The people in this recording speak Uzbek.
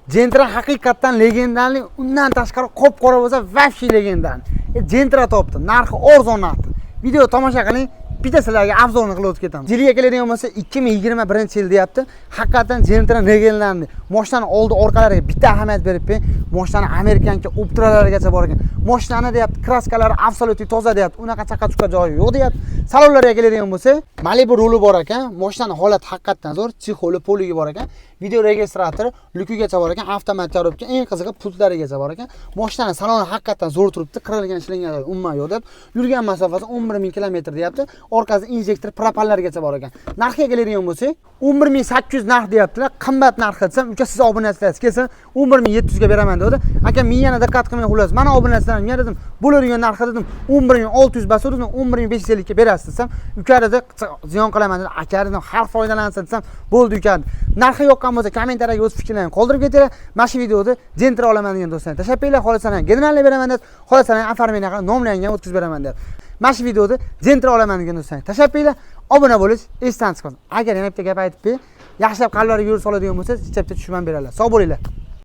Gentra haqiqatan legendali, undan tashqari qop-qora bo'lsa, vafshi legendali. Gentra topdim. Narxi arzon narxi. Video tomosha qiling. Bitta sizlarga obzorni qilib o'tib ketamiz. Yilga keladigan bo'lsa 2021-yil deyapti. Haqiqatan Gentra legendali. Mashinani oldi orqalariga bitta ahamiyat berib, mashinani Amerikancha Optralarigacha bor ekan. Mashinani deyapti, kraskalari absolyut toza deyapti. Unaqa chaqa-chuqa joyi yo'q deyapti. Salonlarga keladigan bo'lsa, Malibu ruli bor ekan. Mashinani holati haqiqatan zo'r, psixoli, poligi bor ekan. Video registratori, lyukigacha bor ekan, avtomat korobka, eng qizig'i pultlarigacha bor ekan. Mashinani saloni haqiqatan zo'r turibdi, qirilgan ishlangan umuman yo'q deb. Yurgan masofasi 11000 km deyapti. Orqasida injektor, propellargacha bor ekan. Narxiga keladigan bo'lsak, 11800 narx deyaptilar. Qimmat narx desam, uka siz obunachilarsiz kelsa 11700 ga beraman dedi. Aka, men yana diqqat qilmay xullas. Mana obunachilarimga dedim, bo'ladigan narxi dedim, 11600 bas dedim, 11550 ga berasiz desam, uka dedi, ziyon qilaman dedi. Aka dedim, har foydalansa desam, bo'ldi uka. Narxi yoqqan bo'lsa, kommentariyaga o'z fikrlaringizni qoldirib ketinglar. Mana shu videoda Gentra olaman degan do'stlar. Tashabbiylar xohlasangiz generalni beraman deb, xohlasangiz oformeniyaga nomlangan o'tkazib beraman deb. Mana shu videoda Gentra olaman degan do'stlar. Tashabbiylar, obuna bo'lish esdan chiqsin. Agar yana bitta gap aytib, yaxshilab qalblarga yo'l soladigan bo'lsa, bitta tushunman beradilar. Sog' bo'linglar.